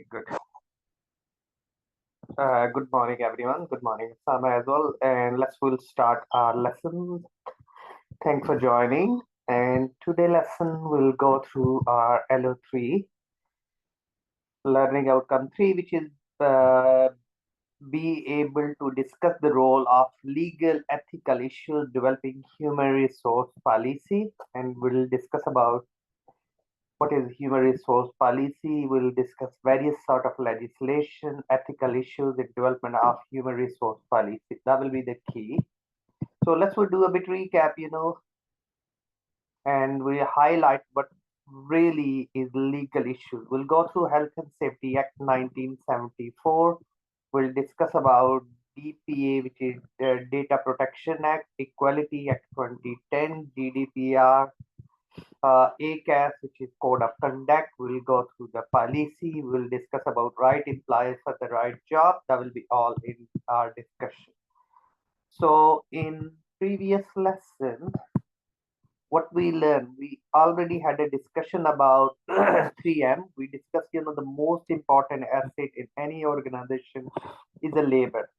Okay, good. Good morning, everyone. Good morning, Sama as well. And we'll start our lesson. Thanks for joining. And today lesson will go through our LO3, learning outcome 3, which is be able to discuss the role of legal ethical issues developing human resource policy. And we'll discuss about what is human resource policy. We'll discuss various sort of legislation, ethical issues in development of human resource policy. That will be the key. So we'll do a bit recap, and we highlight what really is legal issues. We'll go through Health and Safety Act 1974. We'll discuss about DPA, which is Data Protection Act, Equality Act 2010, GDPR, ACAS, which is Code of Conduct. We'll go through the policy. We'll discuss about right employees for the right job. That will be all in our discussion. So in previous lesson, what we learned, we already had a discussion about 3M. We discussed, the most important asset in any organization is a labor.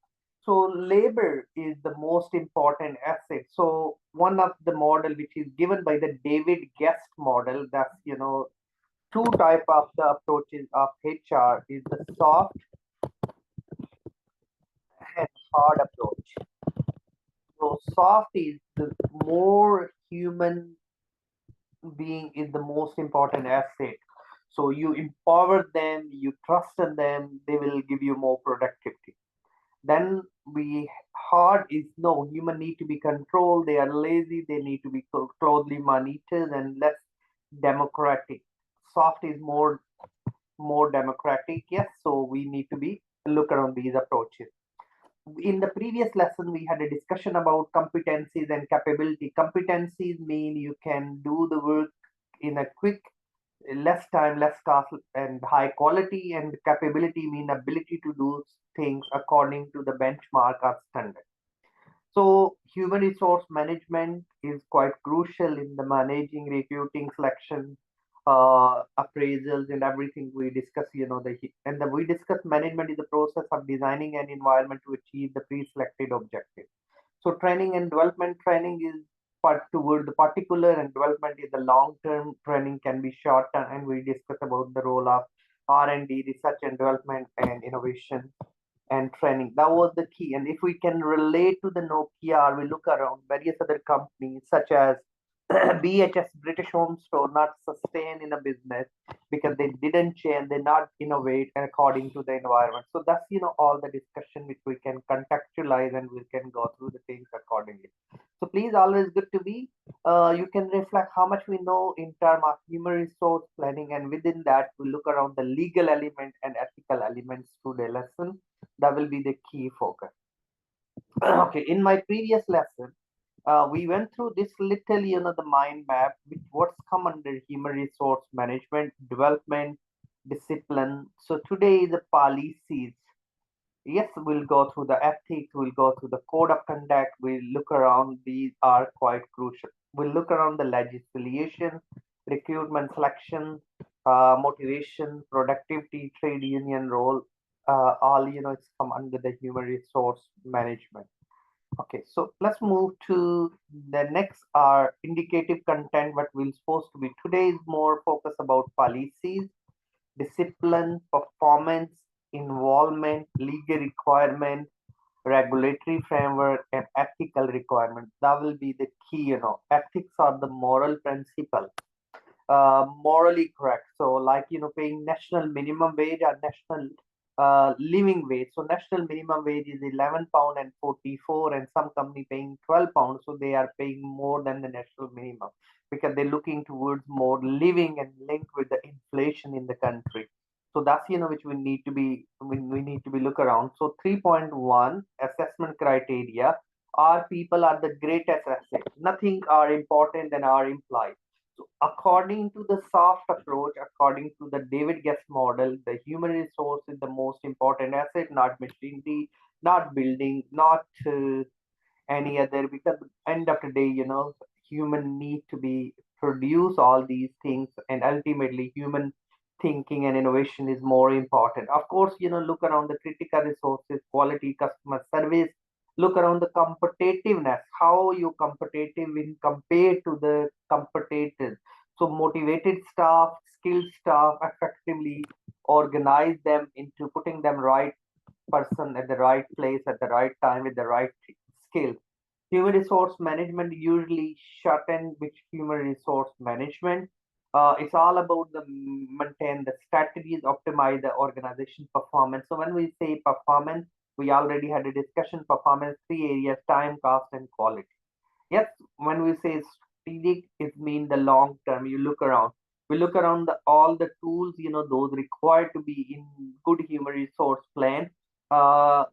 So labor is the most important asset. So one of the model which is given by the David Guest model, that's two type of the approaches of HR is the soft and hard approach. So soft is the more human being is the most important asset. So you empower them, you trust in them, they will give you more productivity. Then we hard is no, human need to be controlled, they are lazy, they need to be closely monitored and less democratic. Soft is more democratic, yes, so we need to be look around these approaches. In the previous lesson we had a discussion about competencies and capability. Competencies mean you can do the work in a quick, less time, less cost, and high quality, and capability mean ability to do things according to the benchmark or standard. So human resource management is quite crucial in the managing, recruiting, selection, appraisals, and everything we discuss. We discuss management is the process of designing an environment to achieve the pre-selected objective. So training and development, training is toward the particular, and development is the long-term. Training can be short-term, and we discuss about the role of R&D, research and development, and innovation and training. That was the key. And if we can relate to the Nokia, we look around various other companies such as BHS, British Home Store, not sustain in a business because they didn't change, they not innovate according to the environment. So that's all the discussion which we can contextualize and we can go through the things accordingly. So please always good to be. You can reflect how much we know in terms of human resource planning, and within that we look around the legal element and ethical elements to the lesson. That will be the key focus. Okay, in my previous lesson, we went through this little, the mind map, which what's come under human resource management, development, discipline. So today is the policies. Yes, we'll go through the ethics, we'll go through the code of conduct, we'll look around, these are quite crucial. We'll look around the legislation, recruitment, selection, motivation, productivity, trade union role, all, it's come under the human resource management. Okay, so let's move to the next, our indicative content, what we're supposed to be. Today is more focus about policies, discipline, performance, involvement, legal requirement, regulatory framework, and ethical requirement. That will be the key, ethics are the moral principle, morally correct. So like, paying national minimum wage or national living wage. So national minimum wage is 11 pound and 44, and some company paying 12 pounds. So they are paying more than the national minimum because they're looking towards more living and linked with the inflation in the country. So that's which we need to be look around. So 3.1 assessment criteria. Our people are the greatest asset. Nothing are important than our employees. So according to the soft approach, according to the David Guest model, the human resource is the most important asset, not machinery, not building, not any other, because end of the day, human need to be produce all these things, and ultimately human thinking and innovation is more important. Of course, look around the critical resources, quality, customer service. Look around the competitiveness, how you competitive in compared to the competitors. So motivated staff, skilled staff, effectively organize them into putting them right person at the right place at the right time with the right skills. Human resource management usually shorten which human resource management. It's all about the maintain the strategies, optimize the organization performance. So when we say performance, we already had a discussion performance, three areas: time, cost, and quality. Yes, when we say strategic, it means the long term. You look around. We look around all the tools, those required to be in good human resource plan. Uh,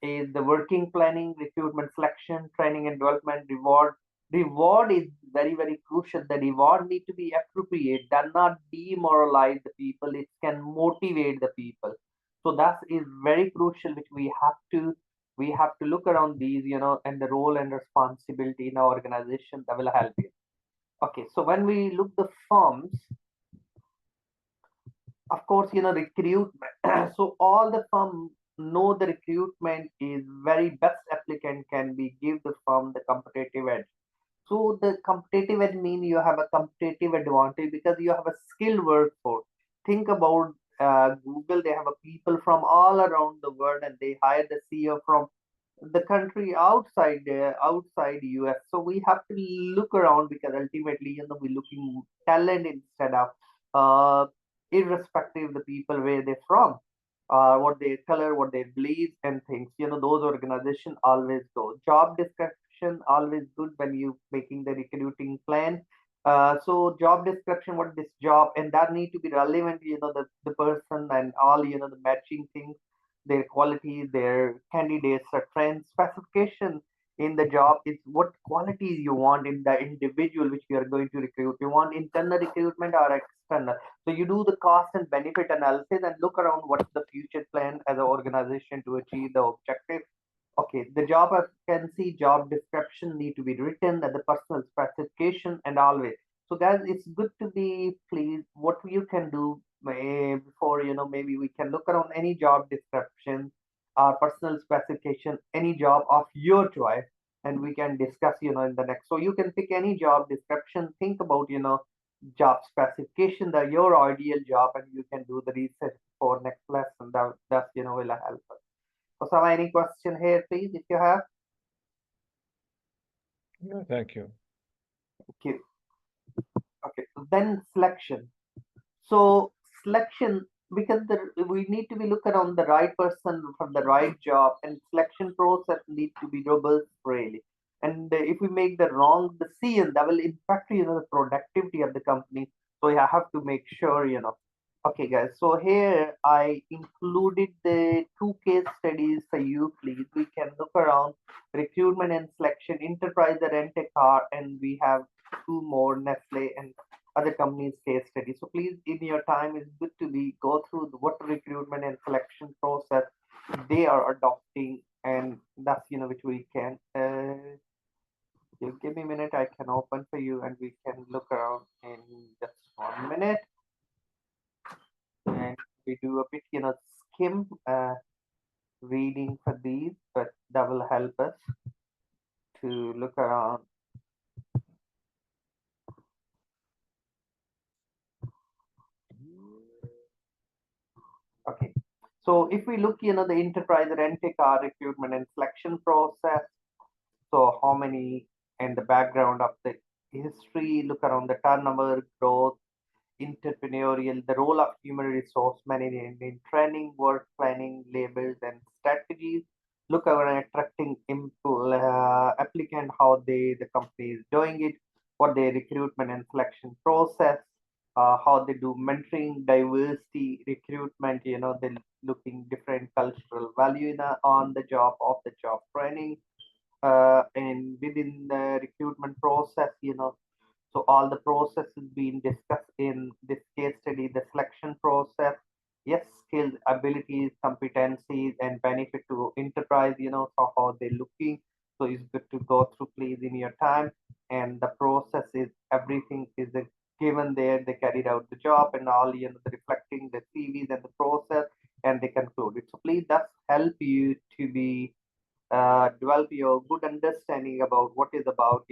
is the working planning, recruitment selection, training and development, reward. Reward is very, very crucial. The reward need to be appropriate, does not demoralize the people. It can motivate the people. So that is very crucial, which we have to look around these, and the role and responsibility in our organization that will help you. Okay, so when we look the firms, of course, recruitment. So all the firm know the recruitment is very best applicant can be give the firm the competitive edge. So the competitive edge mean you have a competitive advantage because you have a skilled workforce. Think about Google. They have a people from all around the world, and they hire the CEO from the country outside outside US. So we have to look around because ultimately, we're looking talent instead of irrespective of the people where they're from, what they color, what they believe, and things. Those organizations always go. Job description always good when you making the recruiting plan. So job description, what this job, and that need to be relevant. The person and all. The matching things, their qualities, their candidates, trends, specification in the job is what qualities you want in the individual which you are going to recruit. You want internal recruitment or external. So you do the cost and benefit analysis and look around what's the future plan as an organization to achieve the objective. Okay, the job vacancy, job description need to be written at the personal specification and always. So guys, it's good to be please what you can do before maybe we can look around any job description or personal specification, any job of your choice, and we can discuss in the next. So you can pick any job description, think about job specification, the your ideal job, and you can do the research for next lesson. That will help us. So, any question here, please, if you have? No, thank you. Okay. Okay. Then selection. So selection, because we need to be looking on the right person from the right job, and selection process needs to be robust really. And if we make the wrong decision, that will impact the productivity of the company. So you have to make sure. Okay, guys. So here I included the two case studies for you. Please, we can look around recruitment and selection, enterprise, the rent a car, and we have two more Nestle and other companies case study. So please, in your time, it's good to be go through what recruitment and selection process they are adopting, and that's which we can. You give me a minute, I can open for you, and we can look around in just 1 minute, and we do a bit skim reading for these, but that will help us to look around. Okay. So if we look, the enterprise rent-a-car recruitment and selection process, so how many and the background of the history, look around the turnover, growth, entrepreneurial, the role of human resource management in training, work planning, labels, and strategies. Look around attracting applicant, how the company is doing it, what their recruitment and selection process, how they do mentoring, diversity, recruitment. They're looking different cultural value on the job, of the job training, and within the recruitment process. So all the processes being discussed in this case study, the selection process, yes, skills, abilities, competencies, and benefit to enterprise. So how they're looking. So it's good to go through, please, in your time. And the process is everything is given there, they carried out the job and all, the reflecting the CVs and the process, and they conclude it. So please, that's help you to be develop your good understanding about what is about,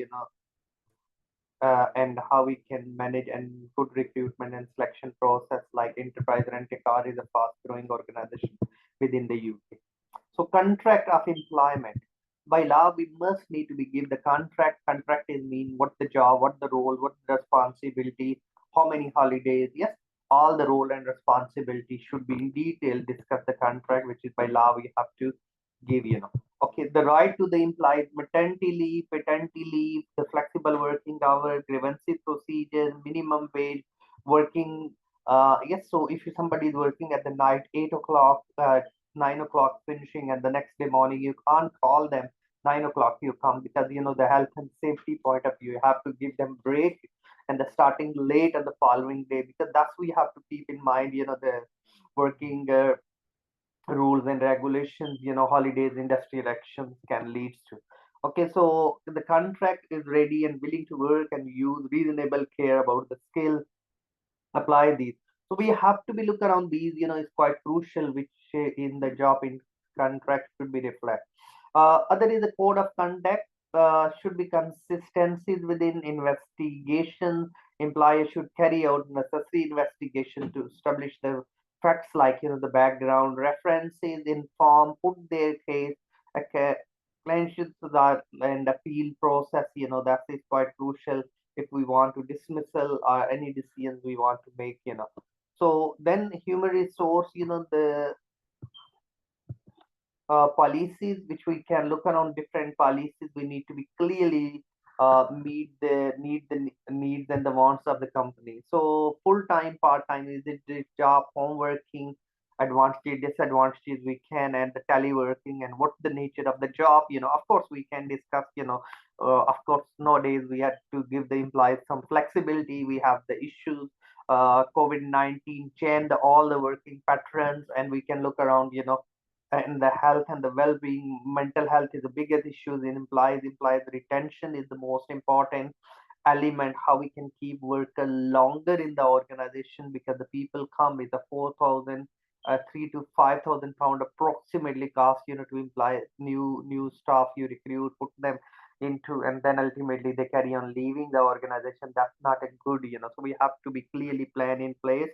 and how we can manage and good recruitment and selection process. Like Enterprise Rent-A-Car is a fast-growing organization within the UK. So contract of employment. By law, we must need to be give the contract. Contract is mean what the job, what the role, what the responsibility, how many holidays. Yes, all the role and responsibility should be in detail discuss the contract, which is by law we have to give, Okay, the right to the implied maternity leave, paternity leave, the flexible working hour, grievances procedures, minimum wage, working. Yes, so if somebody is working at the night, 8 o'clock, 9 o'clock finishing, and the next day morning, you can't call them 9 o'clock. You come because the health and safety point of view. You have to give them break, and the starting late on the following day, because that's we have to keep in mind. The working rules and regulations, holidays, industry actions can lead to. Okay, so the contract is ready and willing to work and use reasonable care about the skill, apply these. So we have to be look around these, is quite crucial, which in the job in contract should be reflect. Other is a code of conduct, should be consistencies within investigation. Employer should carry out necessary investigation to establish the facts, like the background references, inform, put their case, okay, cleanshes that and appeal process. That is quite crucial if we want to dismissal or any decisions we want to make. So then human resource, the policies, which we can look around different policies. We need to be clearly meet the needs and the wants of the company. So full time, part time, is it the job, home working, advantages, disadvantages we can, and the teleworking, and what's the nature of the job. Of course we can discuss. Of course nowadays we have to give the employees some flexibility. We have the issues. COVID-19 changed all the working patterns, and we can look around. And the health and the well-being, mental health is the biggest issues in implies retention is the most important element, how we can keep worker longer in the organization, because the people come with a 4,000 3 to 5,000 pound approximately cost, to imply new staff you recruit, put them into, and then ultimately they carry on leaving the organization. That's not a good. So we have to be clearly plan in place.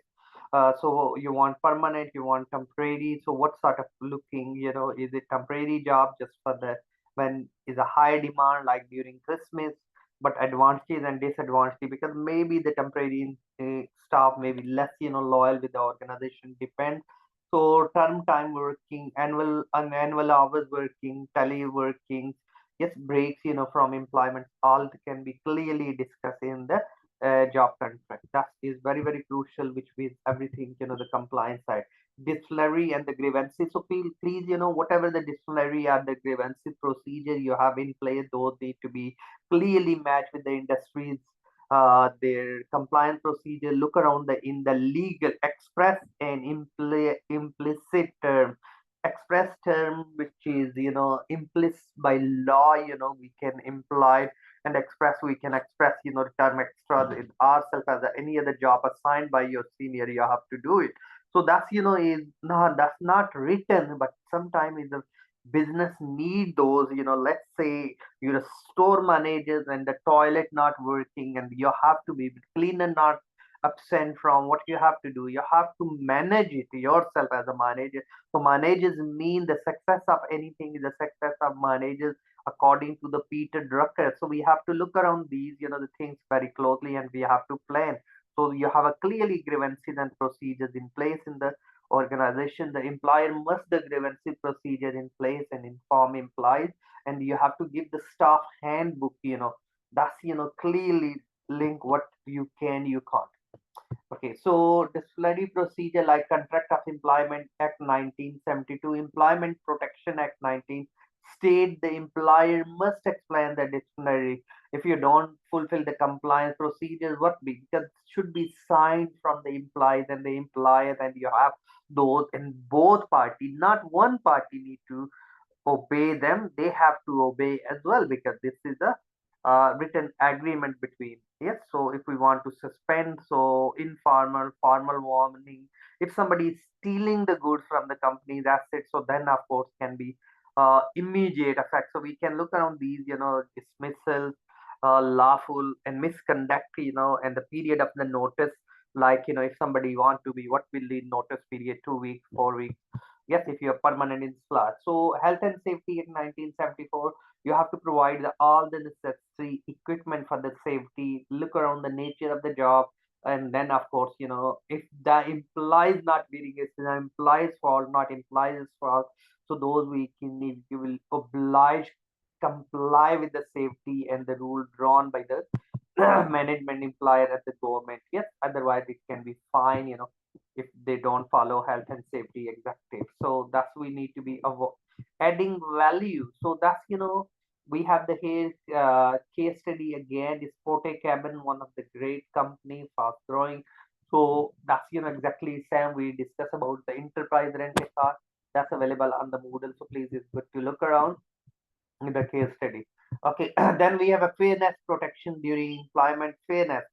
So you want permanent, you want temporary. So what sort of looking, is it temporary job just for the when is a high demand, like during Christmas, but advantages and disadvantages, because maybe the temporary staff may be less, loyal with the organization, depend. So term time working, annual hours working, teleworking, yes, breaks, from employment, all can be clearly discussed in the job contract. That is very, very crucial, which means everything, the compliance side. Disciplinary and the grievances. So please, whatever the disciplinary or the grievances procedure you have in place, those need to be clearly matched with the industries, their compliance procedure. Look around in the legal express and implicit term. Express term, which is, implicit by law, we can imply, and express we can express, the term extra in ourselves as any other job assigned by your senior, you have to do it. So that's, is not, that's not written, but sometimes the business need those. Let's say you're a store managers and the toilet not working, and you have to be cleaner not absent from what you have to do. You have to manage it yourself as a manager. So managers mean the success of anything is the success of managers, according to the Peter Drucker. So we have to look around these, the things very closely, and we have to plan. So you have a clearly grievances and procedures in place in the organization. The employer must the grievances procedure in place and inform employees, and you have to give the staff handbook. That's clearly link what you can, you can't. Okay, so disciplinary procedure like Contract of Employment Act 1972, Employment Protection Act 19 state the employer must explain the disciplinary. If you don't fulfill the compliance procedures, what be? Because it should be signed from the employees and the employer, and you have those in both parties. Not one party need to obey them; they have to obey as well, because this is a written agreement between. Yes, so if we want to suspend, so informal, formal warning. If somebody is stealing the goods from the company, that's it. So then, of course, can be immediate effect. So we can look around these, dismissals, lawful and misconduct, and the period of the notice. Like, if somebody want to be, what will the notice period? 2 weeks, 4 weeks? Yes, if you're permanent in slot. So health and safety in 1974, you have to provide all the necessary equipment for the safety, look around the nature of the job, and then of course, if the implies not being it implies fault, not implies fault. So those we can, if you will oblige comply with the safety and the rule drawn by the management employer at the government. Yes, otherwise it can be fine, if they don't follow health and safety executive. So that's we need to be adding value. So that's, we have the here case study again, is Forte Cabin, one of the great company, fast growing. So that's, exactly Sam, we discuss about the enterprise rent a car. That's available on the Moodle. So please, it's good to look around in the case study. Okay, then we have a fairness protection during employment. Fairness,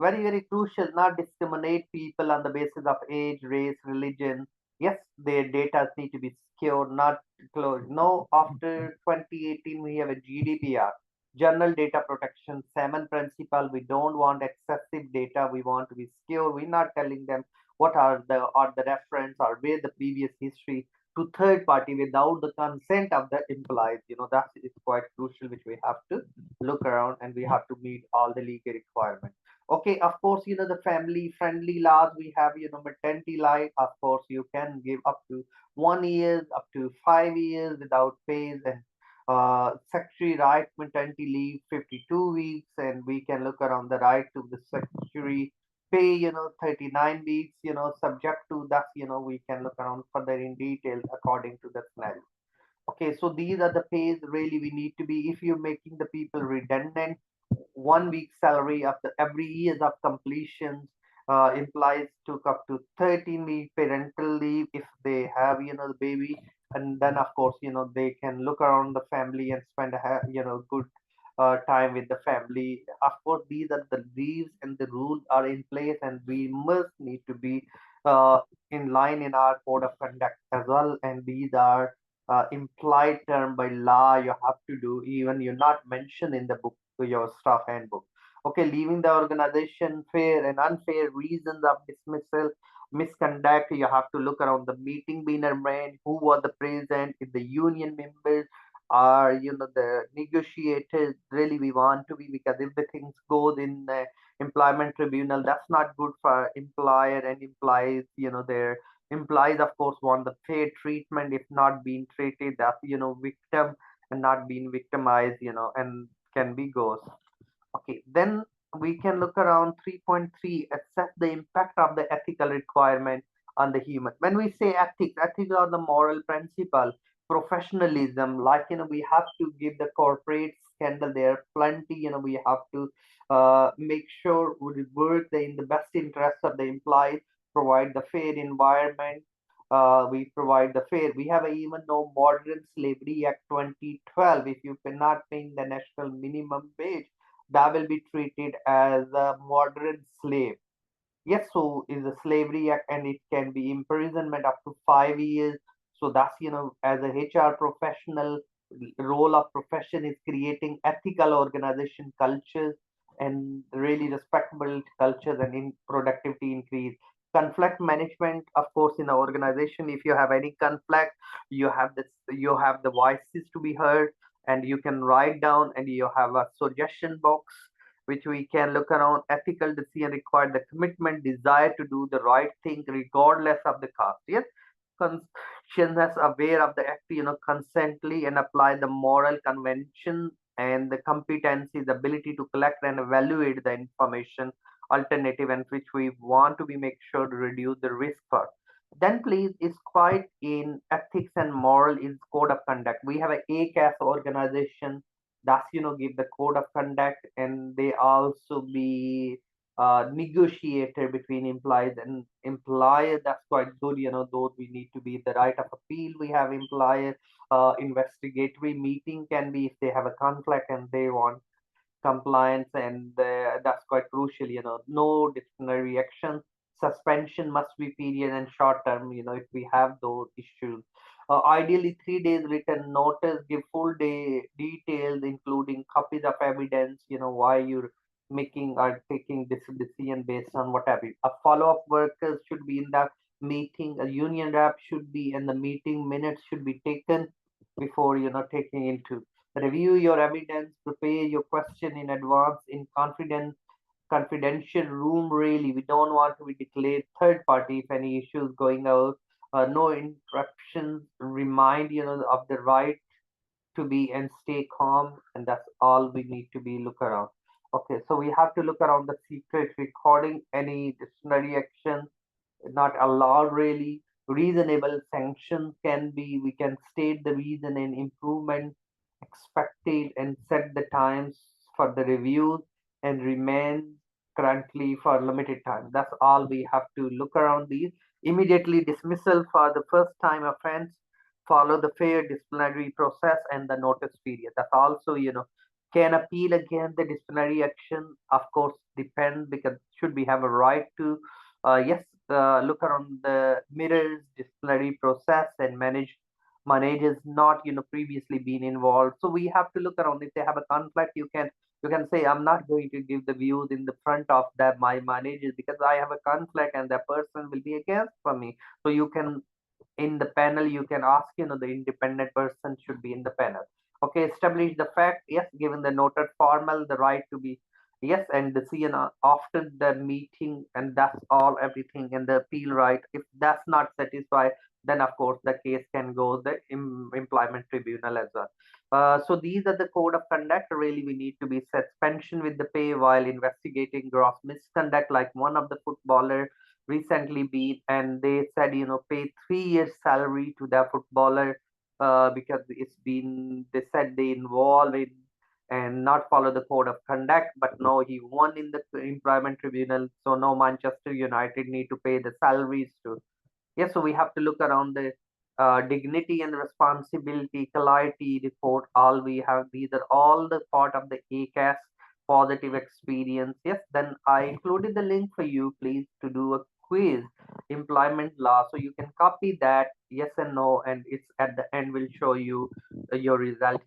very, very crucial. Not discriminate people on the basis of age, race, religion. Yes, their data need to be secure, not closed. No, after 2018 we have a GDPR, general data protection, seven principle. We don't want excessive data, we want to be secure. We're not telling them what are the reference or where the previous history to third party without the consent of the employees. That is quite crucial, which we have to look around, and we have to meet all the legal requirements. Okay, of course, the family friendly laws we have, maternity leave. Of course, you can give up to 1 year, up to 5 years without pays, and statutory right maternity leave 52 weeks, and we can look around the right to the statutory pay, 39 weeks, subject to that, we can look around further in detail according to the scenario. Okay, so these are the pays really we need to be. If you're making the people redundant, 1 week salary after every years of completions, implies took up to 13-week parental leave if they have, the baby. And then of course, they can look around the family and spend good time with the family. Of course, these are the leaves and the rules are in place, and we must need to be in line in our code of conduct as well. And these are implied term by law you have to do, even you're not mentioned in the book, your staff handbook. Okay, leaving the organization, fair and unfair reasons of dismissal, misconduct. You have to look around the meeting being arranged, who was the present, if the union members are, the negotiators. Really, we want to be, because if the things goes in the employment tribunal, that's not good for employer and employees. Their implies, of course, want the fair treatment. If not being treated, that's, victim and not being victimized, and can be ghost. Okay, then we can look around 3.3, assess the impact of the ethical requirement on the human. When we say ethics, ethics are the moral principle, professionalism. Like, we have to give the corporate scandal there plenty. We have to make sure we work in the best interest of the employees, provide the fair environment. We provide the fair. We have a even no Modern Slavery Act 2012. If you cannot pay the national minimum wage, that will be treated as a modern slave. Yes, so is a slavery act, and it can be imprisonment up to 5 years. So that's, as a HR professional, role of profession is creating ethical organization cultures and really respectable cultures, and in productivity increase. Conflict management, of course, in the organization, if you have any conflict, you have the voices to be heard, and you can write down, and you have a suggestion box which we can look around. Ethical decision require the commitment, desire to do the right thing regardless of the cost. Yes, consciousness aware of the act, consently, and apply the moral convention, and the competency, the ability to collect and evaluate the information alternative, and which we want to be make sure to reduce the risk for. Then please is quite in ethics and moral is code of conduct. We have a ACAS organization that's, give the code of conduct, and they also be negotiator between employees and employer. That's quite good. Those we need to be the right of appeal. We have employer investigatory meeting can be if they have a conflict and they want compliance, and that's quite crucial. No disciplinary action. Suspension must be period and short term. If we have those issues, ideally 3 days written notice. Give full day details, including copies of evidence. Why you're making or taking this decision based on whatever. A follow-up workers should be in the meeting. A union rep should be in the meeting. Minutes should be taken before taking into. Review your evidence, prepare your question in advance in confidential room. Really, we don't want to be declared third party if any issues going out. No interruptions. Remind of the right to be and stay calm, and that's all we need to be look around. Okay, so we have to look around the secret recording. Any disciplinary action not allowed. Really, reasonable sanctions can be, we can state the reason and improvement expected and set the times for the reviews and remain currently for limited time. That's all we have to look around these. Immediately dismissal for the first time offense, follow the fair disciplinary process and the notice period. That's also, can appeal against the disciplinary action, of course, depend, because should we have a right to, yes, look around the mirrors disciplinary process and managers not previously been involved. So we have to look around. If they have a conflict, you can say, I'm not going to give the views in the front of that my managers because I have a conflict and that person will be against for me. So you can, in the panel, you can ask, the independent person should be in the panel. Okay, establish the fact. Yes, given the noted formal the right to be, yes, and the see after the meeting, and that's all everything, and the appeal right. If that's not satisfied, then of course the case can go the employment tribunal as well. So these are the code of conduct. Really, we need to be suspension with the pay while investigating gross misconduct, like one of the footballer recently been, and they said, pay 3 years salary to the footballer, because it's been, they said they involved in and not follow the code of conduct, but no, he won in the employment tribunal, so no, Manchester United need to pay the salaries to. Yes, so we have to look around the dignity and responsibility, equality report. All we have, these are all the part of the ACAS positive experience. Yes, then I included the link for you, please, to do a quiz, employment law. So you can copy that, yes and no, and it's at the end will show you your result,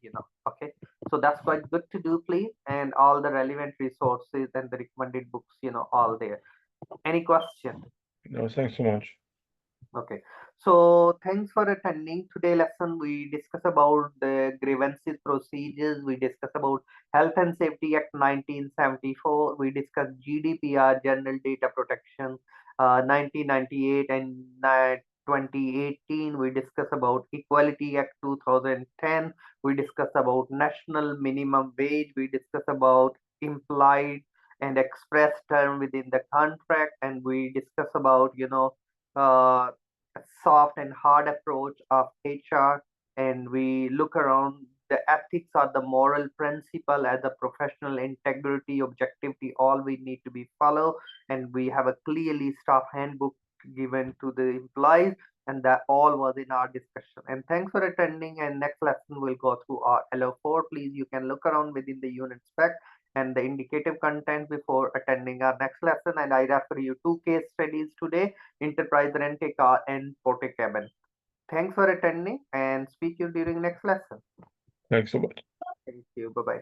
Okay, so that's quite good to do, please, and all the relevant resources and the recommended books, all there. Any question? No, thanks so much. Okay, so thanks for attending today lesson. We discuss about the grievances procedures. We discuss about Health and Safety Act 1974. We discuss GDPR, General Data Protection, 1998 and 2018. We discuss about Equality Act 2010. We discuss about National Minimum Wage. We discuss about implied and express term within the contract, and we discuss about uh, soft and hard approach of HR, and we look around the ethics or the moral principle as a professional integrity, objectivity, all we need to be follow, and we have a clearly staff handbook given to the employees, and that all was in our discussion. And thanks for attending, and next lesson we'll go through our LO4. Please, you can look around within the unit spec and the indicative content before attending our next lesson, and I refer you 2 case studies today: enterprise rent a car and porte cabin. Thanks for attending, and speak you during next lesson. Thanks so much. Thank you. Bye bye.